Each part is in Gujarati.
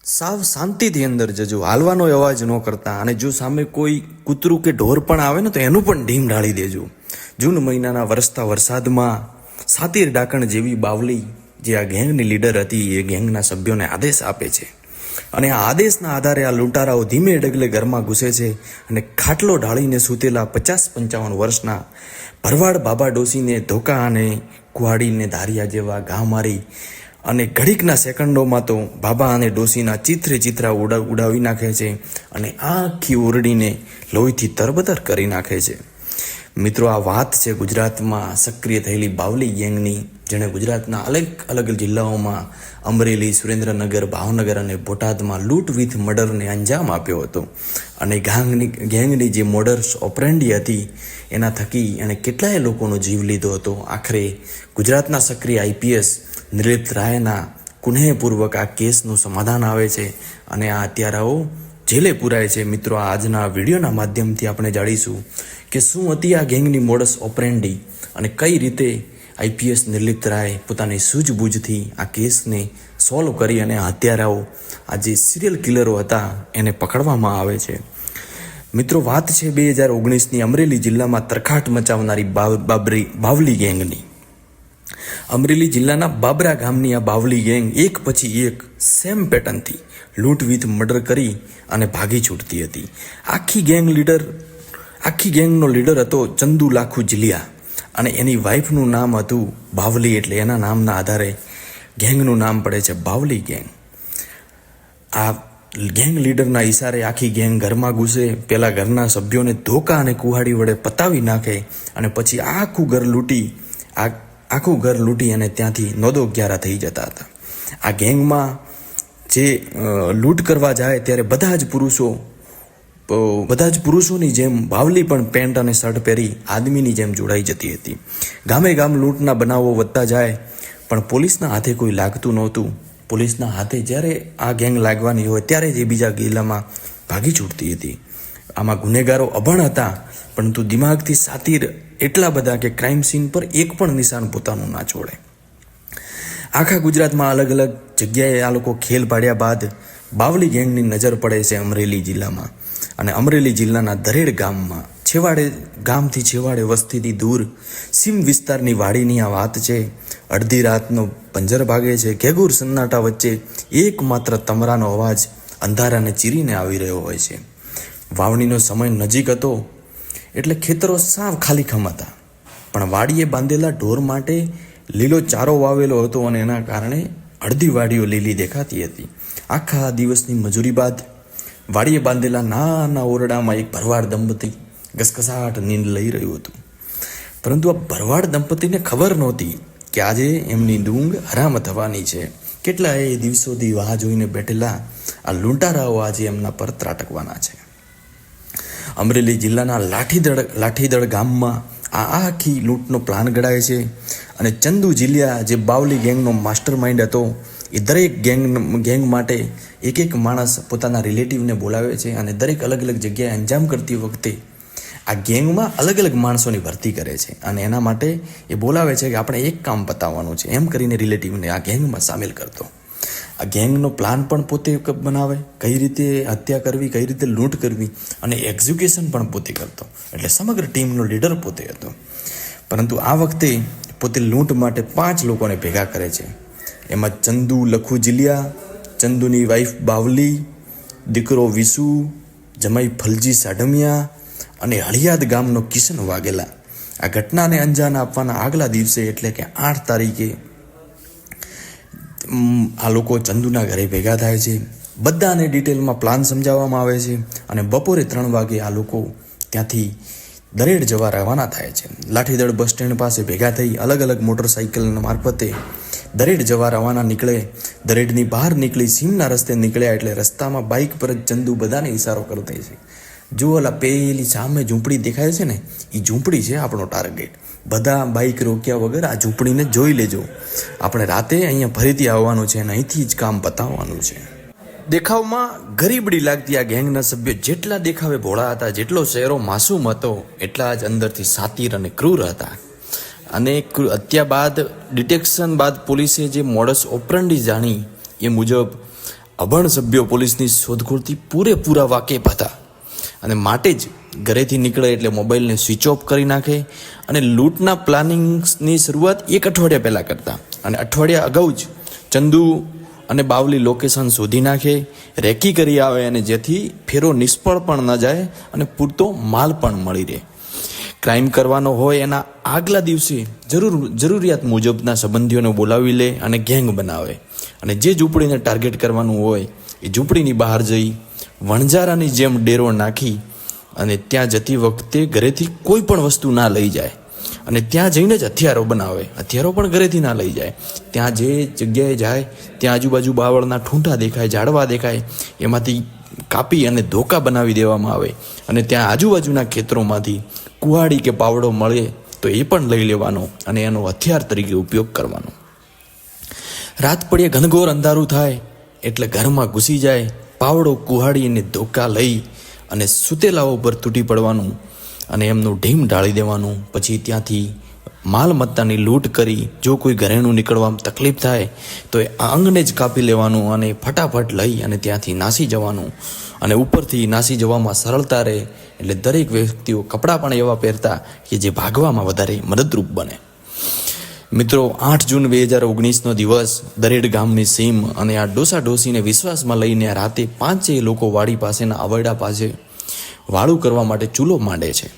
સાવ શાંતિથી અંદર જજો, હાલવાનો અવાજ ન કરતા. અને જો સામે કોઈ કૂતરું કે ઢોર પણ આવે ને તો એનું પણ ઢીમ ઢાળી દેજો. જૂન મહિનાના વરસતા વરસાદમાં સાતીર ડાકણ જેવી બાવલી જે આ ગેંગની લીડર હતી એ ગેંગના સભ્યોને આદેશ આપે છે. અને આ આદેશના આધારે આ લૂંટારાઓ ધીમે ડગલે ઘરમાં ઘૂસે છે અને ખાટલો ઢાળીને સૂતેલા 50-55 વર્ષના ભરવાડ બાબા ડોસીને ધોકા અને કુહાડીને ધારિયા જેવા ઘા મારી અને ઘડીકના સેકન્ડોમાં તો બાબા અને ડોસીના ચિત્રા ઉડાવી નાખે છે અને આખી ઓરડીને લોહીથી તરબતર કરી નાખે છે. મિત્રો, આ વાત છે ગુજરાતમાં સક્રિય થયેલી બાવલી ગેંગની, જેણે ગુજરાતના અલગ જિલ્લાઓમાં અમરેલી, સુરેન્દ્રનગર, ભાવનગર અને બોટાદમાં લૂંટ વિથ મર્ડરને અંજામ આપ્યો હતો. અને ગેંગની જે મોડર્સ ઓપરેન્ડી હતી એના થકી એણે કેટલાય લોકોનો જીવ લીધો હતો. આખરે ગુજરાતના સક્રિય આઈપીએસ નિર્લિપ્ત રાયના કુનેહપૂર્વક આ કેસનું સમાધાન આવે છે અને આ હત્યારાઓ જેલે પૂરાય છે. મિત્રો, આજના વિડીયોના માધ્યમથી આપણે જાણીશું કે શું હતી આ ગેંગની મોડસ ઓપરેન્ડી અને કઈ રીતે આઈપીએસ નિર્લિપ્ત રાય પોતાની સૂઝબૂઝથી આ કેસને સોલ્વ કરી અને હત્યારાઓ આ જે સિરિયલ કિલરો હતા એને પકડવામાં આવે છે. મિત્રો, વાત છે 2019ની અમરેલી જિલ્લામાં તરખાટ મચાવનારી બાવલી ગેંગની. અમરેલી જિલ્લાના બાબરા ગામની આ બાવલી ગેંગ એક પછી એક સેમ પેટર્નથી લૂંટ વિથ મર્ડર કરી અને ભાગી છૂટતી હતી. આખી ગેંગનો લીડર હતો ચંદુ લાખુ જીલિયા અને એની વાઈફનું નામ હતું બાવલી, એટલે એના નામના આધારે ગેંગનું નામ પડે છે બાવલી ગેંગ. આ ગેંગ લીડરના ઈશારે આખી ગેંગ ઘરમાં ઘૂસે, પેલા ઘરના સભ્યોને ધોકા અને કુહાડી વડે પતાવી નાખે અને પછી આખું ઘર લૂંટી અને ત્યાંથી નોદો ગ્યારા થઈ જતા હતા. આ ગેંગમાં જે લૂંટ કરવા જાય ત્યારે બધા જ પુરુષોની જેમ બાવલી પણ પેન્ટ અને શર્ટ પહેરી આદમીની જેમ જોડાઈ જતી હતી. ગામે ગામ લૂંટના બનાવો વધતા જાય પણ પોલીસના હાથે કોઈ લાગતું નહોતું. પોલીસના હાથે જ્યારે આ ગેંગ લાગવાની હોય ત્યારે જ એ બીજા ગિલ્લામાં ભાગી છૂટતી હતી. આમાં ગુનેગારો અભણ હતા, પરંતુ દિમાગથી સાતીર એટલા બધા કે ક્રાઇમ સીન પર એક પણ નિશાન પોતાનું ના છોડે. આખા ગુજરાતમાં અલગ જગ્યાએ આ લોકો ખેલ પાડ્યા બાદ બાવલી ગેંગની નજર પડે છે અમરેલી જિલ્લામાં. અને અમરેલી જિલ્લાના દરેડ ગામમાં ગામથી છેવાડે વસ્તીથી દૂર સીમ વિસ્તારની વાડીની આ વાત છે. અડધી રાતનો પંજર ભાગે છે. ઘેઘૂર સન્નાટા વચ્ચે એકમાત્ર તમરાનો અવાજ અંધારાને ચીરીને આવી રહ્યો હોય છે. વાવણીનો સમય નજીક હતો એટલે ખેતરો સાવ ખાલીખમ હતા, પણ વાડીએ બાંધેલા ઢોર માટે લીલો ચારો વાવેલો હતો અને એના કારણે અડધી વાડીઓ લીલી દેખાતી હતી. આખા દિવસની મજૂરી બાદ વાડીએ બાંધેલા નાના ઓરડામાં એક ભરવાડ દંપતી ઘસઘસાટ નીંદ લઈ રહ્યું હતું. પરંતુ આ ભરવાડ દંપતીને ખબર નહોતી કે આજે એમની ઊંઘ હરામ થવાની છે. કેટલાય દિવસોથી વાહ જોઈને બેઠેલા આ લૂંટારાઓ આજે એમના પર ત્રાટકવાના છે. અમરેલી જિલ્લાના લાઠીદળ ગામમાં આખી લૂંટનો પ્લાન ઘડાય છે અને ચંદુ જીલિયા જે બાવલી ગેંગનો માસ્ટર માઇન્ડ હતો એ દરેક ગેંગ માટે એક માણસ પોતાના રિલેટિવને બોલાવે છે અને દરેક અલગ જગ્યાએ અંજામ કરતી વખતે આ ગેંગમાં અલગ માણસોની ભરતી કરે છે અને એના માટે એ બોલાવે છે કે આપણે એક કામ પતાવવાનું છે, એમ કરીને રિલેટિવને આ ગેંગમાં સામેલ કરતો. આ ગેંગનો પ્લાન પણ પોતે બનાવે, કઈ રીતે હત્યા કરવી, કઈ રીતે લૂંટ કરવી અને એક્ઝિક્યુશન પણ પોતે કરતો. એટલે સમગ્ર ટીમનો લીડર પોતે હતો. પરંતુ આ વખતે પોતે લૂંટ માટે 5 લોકોને ભેગા કરે છે. એમાં ચંદુ લખુ જીલિયા, ચંદુની વાઈફ બાવલી, દીકરો વિસુ, જમાઈ ફલજી સાઢમિયા અને હળિયાદ ગામનો કિશન વાઘેલા. આ ઘટનાને અંજામ આપવાના આગલા દિવસે એટલે કે 8 તારીખે આ લોકો ચંદુના ઘરે ભેગા થાય છે. બધાને ડિટેલમાં પ્લાન સમજાવવામાં આવે છે અને બપોરે 3 વાગે આ લોકો ત્યાંથી દરેડ જવા રવાના થાય છે. લાઠીદળ બસ સ્ટેન્ડ પાસે ભેગા થઈ અલગ મોટરસાઇકલ મારફતે દરેડ જવા રવાના નીકળે. દરેડની બહાર નીકળી સીમના રસ્તે નીકળ્યા એટલે રસ્તામાં બાઇક પર જ ચંદુ બધાને ઇશારો કરતો છે. જો ઓલા પેલી સામે ઝૂંપડી દેખાય છે ને, એ ઝૂંપડી છે આપણો ટાર્ગેટ. બધા બાઇક રોક્યા વગર આ ઝૂંપડીને જોઈ લેજો. આપણે રાતે અહીંયા ફરીથી આવવાનું છે અને અહીંથી જ કામ પતાવવાનું છે. દેખાવમાં ગરીબડી લાગતી આ ગેંગના સભ્યો જેટલા દેખાવે ભોળા હતા, જેટલો ચહેરો માસૂમ હતો, એટલા જ અંદરથી સાતીર અને ક્રૂર હતા. અને હત્યા બાદ ડિટેક્શન બાદ પોલીસે જે મોડસ ઓપરન્ડી જાણી એ મુજબ અભણ સભ્યો પોલીસની શોધખોળથી પૂરેપૂરા વાકેફ હતા અને માટે જ ઘરેથી નીકળે એટલે મોબાઈલને સ્વિચ ઓફ કરી નાખે અને લૂંટના પ્લાનિંગ્સની શરૂઆત એક અઠવાડિયા પહેલાં કરતા અને અઠવાડિયા અગાઉ જ ચંદુ અને બાવલી લોકેશન શોધી નાખે, રેકી કરી આવે અને જેથી ફેરો નિષ્ફળ પણ ન જાય અને પૂરતો માલ પણ મળી રહે. ક્રાઇમ કરવાનો હોય એના આગલા દિવસે જરૂરિયાત મુજબના સંબંધીઓને બોલાવી લે અને ગેંગ બનાવે અને જે ઝૂંપડીને ટાર્ગેટ કરવાનું હોય એ ઝૂંપડીની બહાર જઈ વણઝારાની જેમ ડેરો નાખી અને ત્યાં જતી વખતે ઘરેથી કોઈ પણ વસ્તુ ના લઈ જાય અને ત્યાં જઈને જ હથિયારો બનાવે. હથિયારો પણ ઘરેથી ના લઈ જાય. ત્યાં જે જગ્યાએ જાય ત્યાં આજુબાજુ બાવળના ઠૂંઠા દેખાય, ઝાડવા દેખાય, એમાંથી કાપી અને ધોકા બનાવી દેવામાં આવે અને ત્યાં આજુબાજુના ખેતરોમાંથી કુહાડી કે પાવડો મળે તો એ પણ લઈ લેવાનો અને એનો હથિયાર તરીકે ઉપયોગ કરવાનો. રાત પડે ઘનઘોર અંધારું થાય એટલે ઘરમાં ઘૂસી જાય, પાવડો કુહાડી અને ધોકા લઈ અને સુતેલાઓ પર તૂટી પડવાનું અને એમનું ઢીમ ઢાળી દેવાનું. પછી ત્યાંથી માલ મત્તાની લૂંટ કરી જો કોઈ ઘરેણું નીકળવામાં તકલીફ થાય તો એ અંગને જ કાપી લેવાનું અને ફટાફટ લઈ અને ત્યાંથી નાસી જવાનું. અને ઉપરથી નાસી જવામાં સરળતા રહે એટલે દરેક વ્યક્તિઓ કપડાં પણ એવા પહેરતા કે જે ભાગવામાં વધારે મદદરૂપ બને. મિત્રો, 8 જૂન 2019નો દિવસ દરેડ ગામની સીમ અને આ ડોસા ડોસીને વિશ્વાસમાં લઈને રાતે 5 લોકો વાડી પાસેના અવરડા પાસે વાળું કરવા માટે ચૂલો માંડે છે.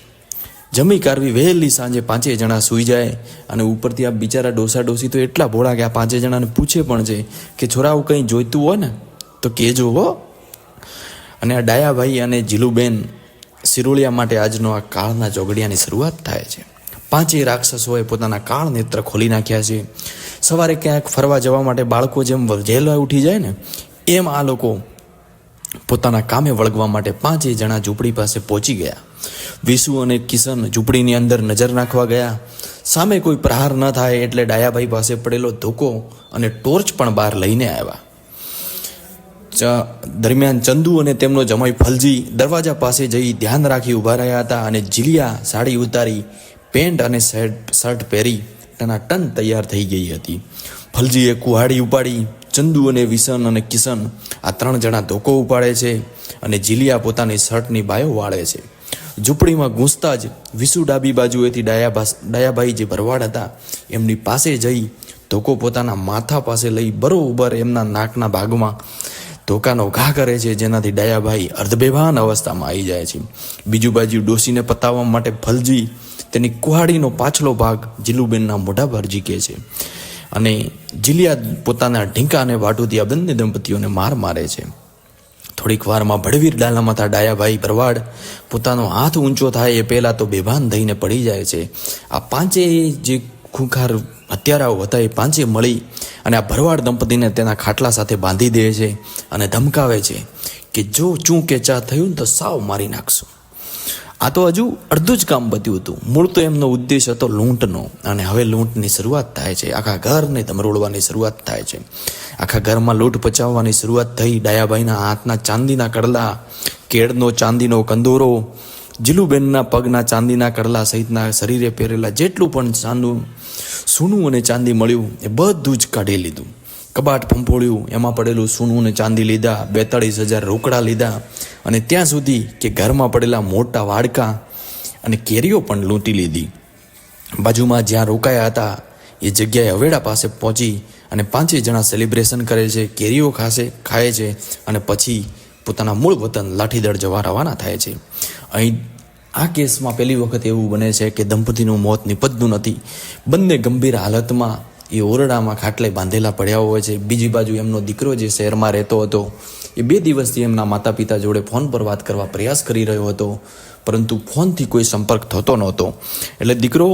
જમી કારવી વહેલી સાંજે 5 જણા સૂઈ જાય અને ઉપરથી આ બિચારા ડોસા ડોસી તો એટલા ભોળા કે આ 5 જણાને પૂછે પણ છે કે છોરાઓ કંઈ જોઈતું હોય ને તો કહેજો હો. અને આ ડાયાભાઈ અને જીલુબેન સિરોલિયા માટે આજનો આ કાળના ચોગડિયાની શરૂઆત થાય છે. 5 રાક્ષસોએ પોતાના કાળ નેત્ર ખોલી નાખ્યા છે. સવારે ક્યાંક ફરવા જવા માટે બાળકો જેમ વહેલા ઉઠી જાય ને એમ આ લોકો પોતાના કામે વળગવા માટે 5 જણા ઝૂંપડી પાસે પહોંચી ગયા. વિસુ અને કિશન ઝૂંપડીની અંદર નજર નાખવા ગયા. સામે કોઈ પ્રહાર ન થાય એટલે ડાયાભાઈ પાસે પડેલો ધોકો અને ટોર્ચ પણ બહાર લઈને આવ્યા. દરમિયાન ચંદુ અને તેમનો જમાઈ ફલજી દરવાજા પાસે જઈ ધ્યાન રાખી ઊભા રહ્યા હતા અને જીલિયા સાડી ઉતારી પેન્ટ અને શર્ટ પહેરી ટનાટન તૈયાર થઈ ગઈ હતી. ફલજીએ કુહાડી ઉપાડી, ચંદુ અને વિસન અને કિશન આ 3 જણા ધોકો ઉપાડે છે અને જીલિયા પોતાની શર્ટની બાયો વાળે છે. ઝૂંપડીમાં ઘૂસતા જ વિસુ ડાબી બાજુએથી ડાયાભાઈ જે ભરવાડ હતા એમની પાસે જઈ ધોકો પોતાના માથા પાસે લઈ બરોબર એમના નાકના ભાગમાં ધોકાનો ઘા કરે છે, જેનાથી ડાયાભાઈ અર્ધબેભાન અવસ્થામાં આવી જાય છે. બીજુ બાજુ ડોસીને પતાવવા માટે ફલજી તેની કુહાડીનો પાછલો ભાગ જીલુબેનના મોઢા પર ઝીકે છે અને જીલિયા પોતાના ઢીંકા અને વાટુથી આ બંને દંપતીઓને માર મારે છે. થોડીક વારમાં ભડવીર ડાલામાં હતા ડાયાભાઈ ભરવાડ પોતાનો હાથ ઊંચો થાય એ પહેલાં તો બેભાન થઈને પડી જાય છે. આ 5 જે ખૂંખાર હત્યારાઓ હતા એ 5 મળી અને આ ભરવાડ દંપતીને તેના ખાટલા સાથે બાંધી દે છે અને ધમકાવે છે કે જો ચૂં કે ચા થયું ને તો સાવ મારી નાખશું. આ તો હજુ અડધું જ કામ બત્યું હતું. મૂળ તો એમનો ઉદ્દેશ હતો લૂંટનો અને હવે લૂંટની શરૂઆત થાય છે. આખા ઘરને ધમરોળવાની શરૂઆત થાય છે. આખા ઘરમાં લૂંટ પચાવવાની શરૂઆત થઈ. ડાયાભાઈના હાથના ચાંદીના કડલા, કેળનો ચાંદીનો કંદોરો, જીલુબેનના પગના ચાંદીના કડલા સહિતના શરીરે પહેરેલા જેટલું પણ સોનું અને ચાંદી મળ્યું એ બધું જ કાઢી લીધું. કબાટ ફંફોળ્યું, એમાં પડેલું સોનું અને ચાંદી લીધા, 42,000 રોકડા લીધા અને ત્યાં સુધી કે ઘરમાં પડેલા મોટા વાડકા અને કેરીઓ પણ લૂંટી લીધી. બાજુમાં જ્યાં રોકાયા હતા એ જગ્યાએ હવેડા પાસે પહોંચી અને 5 જણા સેલિબ્રેશન કરે છે, કેરીઓ ખાય છે અને પછી પોતાના મૂળ વતન લાઠીદળ જવા રવાના થાય છે. અહીં આ કેસમાં પહેલી વખત એવું બને છે કે દંપતીનું મોત નિપજતું નથી. બંને ગંભીર હાલતમાં એ ઓરડામાં ખાટલે બાંધેલા પડ્યા હોય છે. બીજી બાજુ એમનો દીકરો જે શહેરમાં રહેતો હતો એ 2 દિવસથી એમના માતા પિતા જોડે ફોન પર વાત કરવા પ્રયાસ કરી રહ્યો હતો, પરંતુ ફોનથી કોઈ સંપર્ક થતો નહોતો. એટલે દીકરો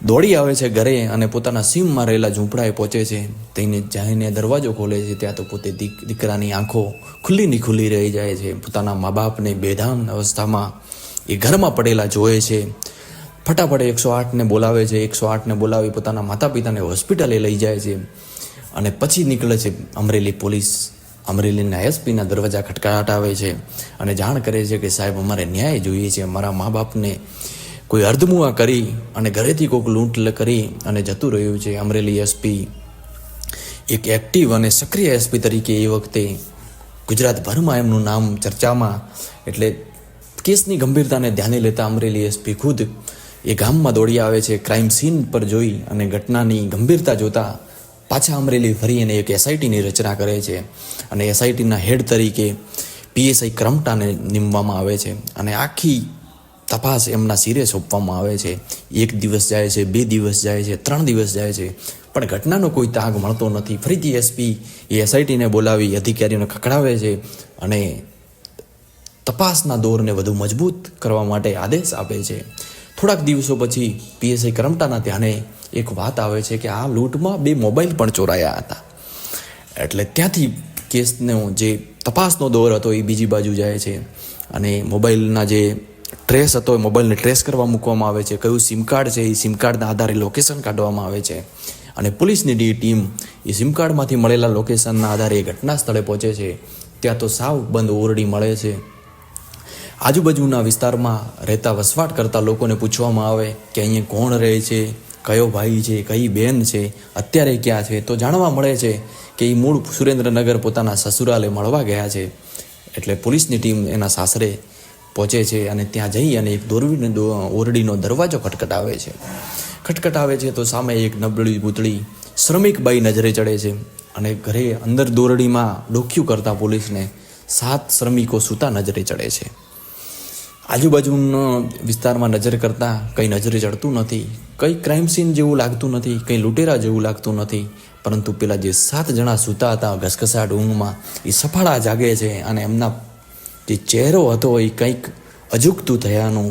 દોડી આવે છે ઘરે અને પોતાના સીમમાં રહેલા ઝૂંપડાએ પહોંચે છે. તેને જઈને દરવાજો ખોલે છે ત્યાં તો પોતે દીકરાની આંખો ખુલ્લીની ખુલ્લી રહી જાય છે. પોતાના મા બાપને બેધાન અવસ્થામાં એ ઘરમાં પડેલા જોવે છે. ફટાફટ 108ને બોલાવે છે. 108ને બોલાવી પોતાના માતા પિતાને હોસ્પિટલે લઈ જાય છે અને પછી નીકળે છે અમરેલી પોલીસ. અમરેલીના એસપીના દરવાજા ખટખટાવે છે અને જાણ કરે છે કે સાહેબ, અમારે ન્યાય જોઈએ છે. અમારા મા બાપને કોઈ અર્ધમુઆ કરી અને ઘરેથી કોઈક લૂંટ કરી અને જતું રહ્યું છે. અમરેલી એસપી એક એક્ટિવ અને સક્રિય એસપી તરીકે એ વખતે ગુજરાતભરમાં એમનું નામ ચર્ચામાં. એટલે કેસની ગંભીરતાને ધ્યાને લેતા અમરેલી એસપી ખુદ એ ગામમાં દોડી આવે છે. ક્રાઇમ સીન પર જોઈ અને ઘટનાની ગંભીરતા જોતા પાછા અમરેલી ફરી અને એક એસઆઈટીની રચના કરે છે અને એસઆઈટીના હેડ તરીકે પીએસઆઈ કરમટાને નીમવામાં આવે છે અને આખી તપાસ એમના સિરે સોંપવામાં આવે છે. 1 દિવસ જાય છે, 2 દિવસ જાય છે, 3 દિવસ જાય છે, પણ ઘટનાનો કોઈ તાગ મળતો નથી. ફરીથી એસપી એ એસઆઈટીને બોલાવી અધિકારીઓને ખખડાવે છે અને તપાસના દોરને વધુ મજબૂત કરવા માટે આદેશ આપે છે. થોડાક દિવસો પછી પીએસઆઈ કરમટાના ધ્યાને એક વાત આવે છે કે આ લૂંટમાં 2 મોબાઈલ પણ ચોરાયા હતા. એટલે ત્યાંથી કેસનો જે તપાસનો દોર હતો એ બીજી બાજુ જાય છે અને મોબાઈલના જે ટ્રેસ હતો એ મોબાઈલને ટ્રેસ કરવા મૂકવામાં આવે છે. કયું સિમ કાર્ડ છે એ સિમ કાર્ડના આધારે લોકેશન કાઢવામાં આવે છે અને પોલીસની ટીમ એ સિમ કાર્ડમાંથી મળેલા લોકેશનના આધારે ઘટના સ્થળે પહોંચે છે. ત્યાં તો સાવ બંધ ઓરડી મળે છે. આજુબાજુના વિસ્તારમાં રહેતા વસવાટ કરતા લોકોને પૂછવામાં આવે કે અહીંયા કોણ રહે છે, કયો ભાઈ છે, કઈ બેન છે, અત્યારે ક્યાં છે, તો જાણવા મળે છે કે એ મૂળ સુરેન્દ્રનગર પોતાના સસુરાલે મળવા ગયા છે. એટલે પોલીસની ટીમ એના સાસરે પહોંચે છે અને ત્યાં જઈ અને એક ઓરડીનો દરવાજો ખટખટાવે છે તો સામે એક નબળી પૂતળી શ્રમિક બાઈ નજરે ચડે છે અને ઘરે અંદર દોરડીમાં ડોક્યું કરતા પોલીસને 7 શ્રમિકો સૂતા નજરે ચડે છે. આજુબાજુના વિસ્તારમાં નજર કરતાં કંઈ નજરે ચડતું નથી, કંઈ ક્રાઇમ સીન જેવું લાગતું નથી, કંઈ લૂંટેરા જેવું લાગતું નથી, પરંતુ પેલા જે 7 જણા સૂતા હતા ઘસઘસાટ ઊંઘમાં એ સફાળા જાગે છે અને એમના જે ચહેરો હતો એ કંઈક અજુગતું થયાનું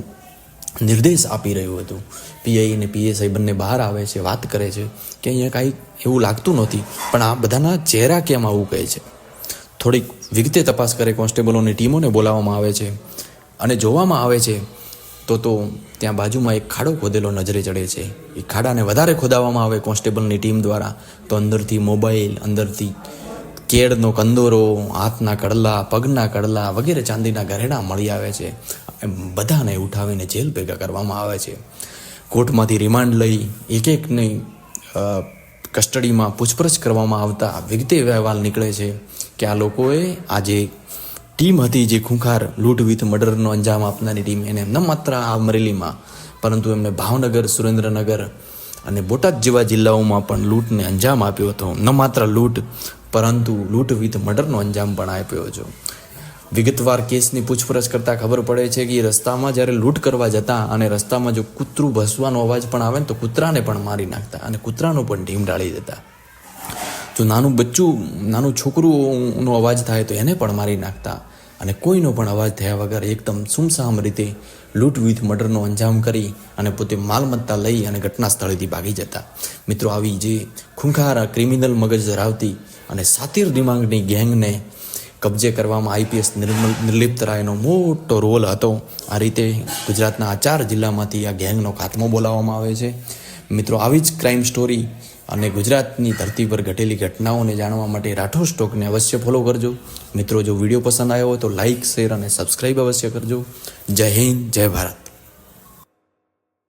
નિર્દેશ આપી રહ્યું હતું. પીઆઈ અને પીએસઆઈ બંને બહાર આવે છે, વાત કરે છે કે અહીંયા કાંઈ એવું લાગતું નથી, પણ આ બધાના ચહેરા કેમ આવું કહે છે. થોડીક વિગતે તપાસ કરે કોન્સ્ટેબલોની ટીમોને બોલાવવામાં આવે છે અને જોવામાં આવે છે તો ત્યાં બાજુમાં એક ખાડો ખોદેલો નજરે ચડે છે. એ ખાડાને વધારે ખોદાવવામાં આવે કોન્સ્ટેબલની ટીમ દ્વારા તો અંદરથી મોબાઈલ, અંદરથી કેળનો કંદોરો, હાથના કડલા, પગના કડલા વગેરે ચાંદીના ઘરેણા મળી આવે છે. બધાને ઉઠાવીને જેલ ભેગા કરવામાં આવે છે. કોર્ટમાંથી રિમાન્ડ લઈ એકની કસ્ટડીમાં પૂછપરછ કરવામાં આવતા વિગતે અહેવાલ નીકળે છે કે આ લોકોએ આ જે ટીમ હતી જે ખૂંખાર લૂંટ વિથ મર્ડરનો અંજામ આપનારી ટીમ એને ન માત્ર આ અમરેલીમાં પરંતુ એમને ભાવનગર, સુરેન્દ્રનગર અને બોટાદ જેવા જિલ્લાઓમાં પણ લૂંટને અંજામ આપ્યો હતો. ન માત્ર લૂંટ પરંતુ લૂંટ વિથ મર્ડરનો અંજામ પણ આપ્યો હતો. વિગતવાર કેસની પૂછપરછ કરતાં ખબર પડે છે કે રસ્તામાં જ્યારે લૂંટ કરવા જતા અને રસ્તામાં જો કૂતરું ભસવાનો અવાજ પણ આવે ને તો કૂતરાને પણ મારી નાખતા અને કૂતરાનો પણ ઢીમ ઢાળી દેતા. જો નાનું છોકરુંનો અવાજ થાય તો એને પણ મારી નાખતા અને કોઈનો પણ અવાજ થયા વગર એકદમ સુમસામ રીતે લૂંટ વિથ મર્ડરનો અંજામ કરી અને પોતે માલમત્તા લઈ અને ઘટના સ્થળેથી ભાગી જતા. મિત્રો, આવી જે ખૂંખાર ક્રિમિનલ મગજ ધરાવતી અને સાતીર દિમાગની ગેંગને કબજે કરવામાં આઈપીએસ નિર્લિપ્ત રાયનો મોટો રોલ હતો. આ રીતે ગુજરાતના આ 4 જિલ્લામાંથી આ ગેંગનો ખાત્મો બોલાવવામાં આવે છે. મિત્રો, આવી જ ક્રાઇમ સ્ટોરી અને ગુજરાતની ધરતી પર ઘટેલી ઘટનાઓને જાણવા માટે રાઠોડ સ્ટોકને અવશ્ય ફોલો કરજો. મિત્રો, જો વિડીયો પસંદ આવ્યો હોય તો લાઇક, શેર અને સબસ્ક્રાઈબ અવશ્ય કરજો. જય હિન્દ, જય ભારત.